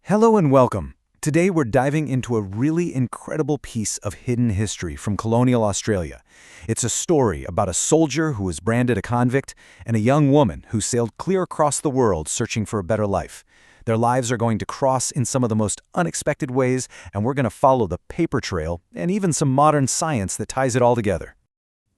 Hello and welcome. Today we're diving into a really incredible piece of hidden history from colonial Australia. It's a story about a soldier who was branded a convict and a young woman who sailed clear across the world searching for a better life. Their lives are going to cross in some of the most unexpected ways, and we're going to follow the paper trail and even some modern science that ties it all together.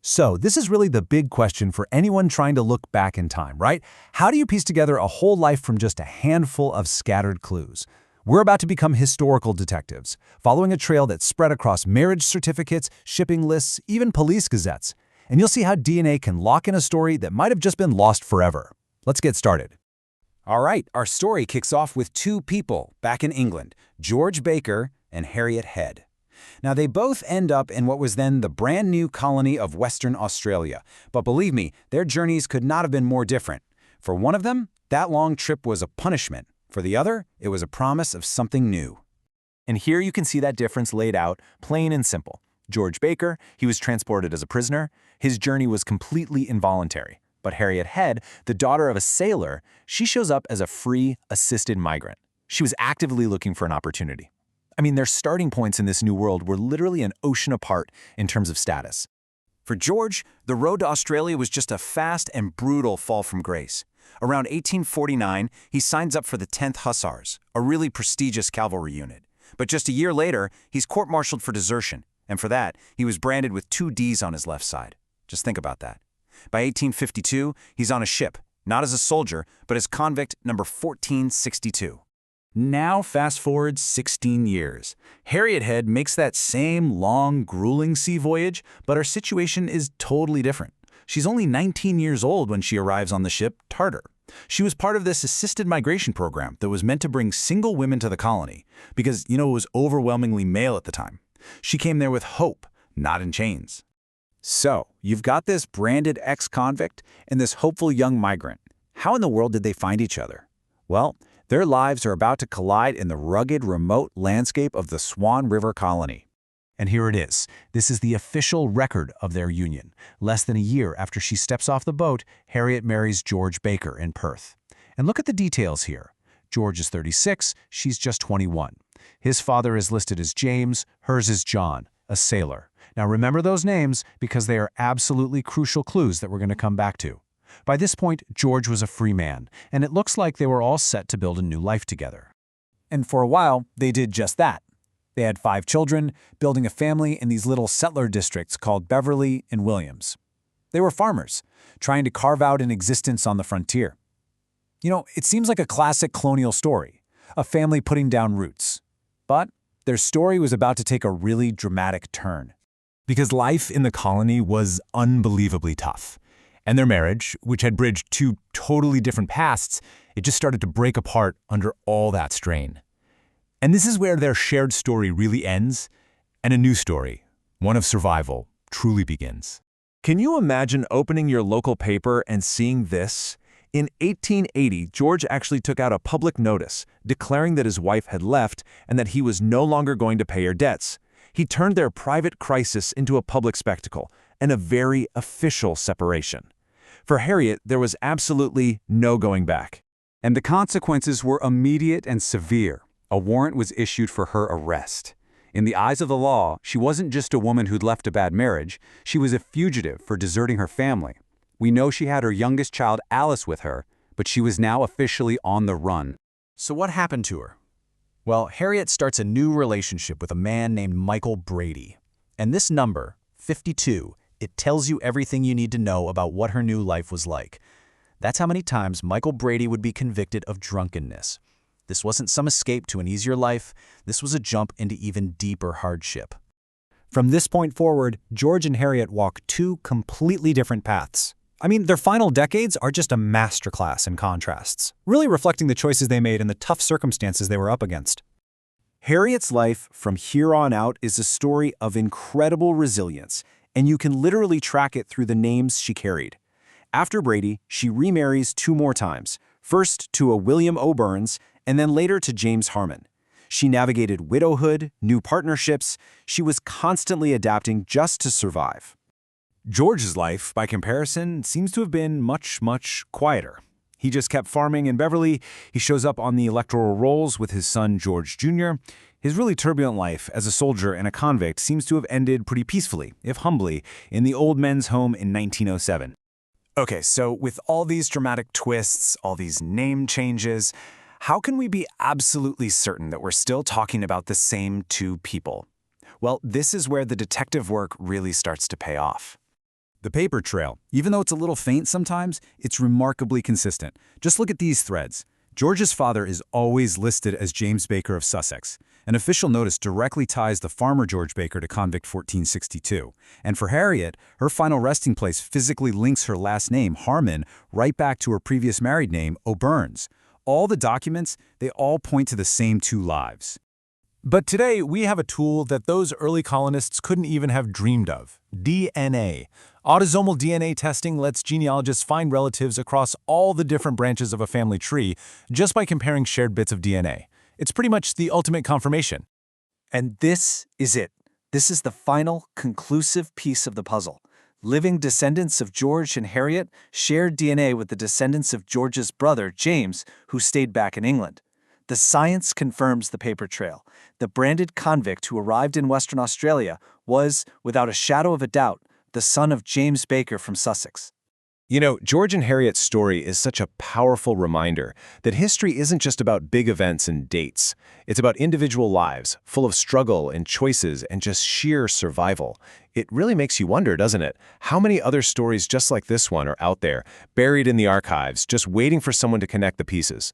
So, this is really the big question for anyone trying to look back in time, right? How do you piece together a whole life from just a handful of scattered clues? We're about to become historical detectives, following a trail that's spread across marriage certificates, shipping lists, even police gazettes. And you'll see how DNA can lock in a story that might have just been lost forever. Let's get started. All right, our story kicks off with two people back in England, George Baker and Harriet Head. Now, they both end up in what was then the brand new colony of Western Australia. But believe me, their journeys could not have been more different. For one of them, that long trip was a punishment. For the other, it was a promise of something new. And here you can see that difference laid out, plain and simple. George Baker, he was transported as a prisoner. His journey was completely involuntary. But Harriet Head, the daughter of a sailor, she shows up as a free, assisted migrant. She was actively looking for an opportunity. I mean, their starting points in this new world were literally an ocean apart in terms of status. For George, the road to Australia was just a fast and brutal fall from grace. Around 1849, he signs up for the 10th Hussars, a really prestigious cavalry unit. But just a year later, he's court-martialed for desertion, and for that, he was branded with 2 Ds on his left side. Just think about that. By 1852, he's on a ship, not as a soldier, but as convict number 1462. Now, fast forward 16 years. Harriet Head makes that same long, grueling sea voyage, but her situation is totally different. She's only 19 years old when she arrives on the ship Tartar. She was part of this assisted migration program that was meant to bring single women to the colony, because, it was overwhelmingly male at the time. She came there with hope, not in chains. So, you've got this branded ex-convict and this hopeful young migrant. How in the world did they find each other? Well, their lives are about to collide in the rugged, remote landscape of the Swan River colony. And here it is. This is the official record of their union. Less than a year after she steps off the boat, Harriet marries George Baker in Perth. And look at the details here. George is 36, she's just 21. His father is listed as James, hers is John, a sailor. Now remember those names because they are absolutely crucial clues that we're going to come back to. By this point, George was a free man, and it looks like they were all set to build a new life together. And for a while, they did just that. They had 5 children, building a family in these little settler districts called Beverly and Williams. They were farmers, trying to carve out an existence on the frontier. It seems like a classic colonial story, a family putting down roots. But their story was about to take a really dramatic turn. Because life in the colony was unbelievably tough. And their marriage, which had bridged 2 totally different pasts, it just started to break apart under all that strain. And this is where their shared story really ends, and a new story, one of survival, truly begins. Can you imagine opening your local paper and seeing this? In 1880, George actually took out a public notice declaring that his wife had left and that he was no longer going to pay her debts. He turned their private crisis into a public spectacle and a very official separation. For Harriet, there was absolutely no going back. And the consequences were immediate and severe. A warrant was issued for her arrest. In the eyes of the law, she wasn't just a woman who'd left a bad marriage, she was a fugitive for deserting her family. We know she had her youngest child, Alice, with her, but she was now officially on the run. So what happened to her? Well, Harriet starts a new relationship with a man named Michael Brady. And this number, 52, it tells you everything you need to know about what her new life was like. That's how many times Michael Brady would be convicted of drunkenness. This wasn't some escape to an easier life. This was a jump into even deeper hardship. From this point forward, George and Harriet walk 2 completely different paths. I mean, their final decades are just a masterclass in contrasts, really reflecting the choices they made and the tough circumstances they were up against. Harriet's life from here on out is a story of incredible resilience, and you can literally track it through the names she carried. After Brady, she remarries 2 more times, first to a William O'Burns, and then later to James Harmon. She navigated widowhood, new partnerships. She was constantly adapting just to survive. George's life, by comparison, seems to have been much, much quieter. He just kept farming in Beverly. He shows up on the electoral rolls with his son, George Jr. His really turbulent life as a soldier and a convict seems to have ended pretty peacefully, if humbly, in the old men's home in 1907. Okay, so with all these dramatic twists, all these name changes, how can we be absolutely certain that we're still talking about the same two people? Well, this is where the detective work really starts to pay off. The paper trail, even though it's a little faint sometimes, it's remarkably consistent. Just look at these threads. George's father is always listed as James Baker of Sussex. An official notice directly ties the farmer George Baker to Convict 1462. And for Harriet, her final resting place physically links her last name, Harmon, right back to her previous married name, O'Burns. All the documents, they all point to the same two lives. But today, we have a tool that those early colonists couldn't even have dreamed of: DNA. Autosomal DNA testing lets genealogists find relatives across all the different branches of a family tree just by comparing shared bits of DNA. It's pretty much the ultimate confirmation. And this is it. This is the final, conclusive piece of the puzzle. Living descendants of George and Harriet shared DNA with the descendants of George's brother, James, who stayed back in England. The science confirms the paper trail. The branded convict who arrived in Western Australia was, without a shadow of a doubt, the son of James Baker from Sussex. You know, George and Harriet's story is such a powerful reminder that history isn't just about big events and dates. It's about individual lives, full of struggle and choices and just sheer survival. It really makes you wonder, doesn't it? How many other stories just like this one are out there, buried in the archives, just waiting for someone to connect the pieces?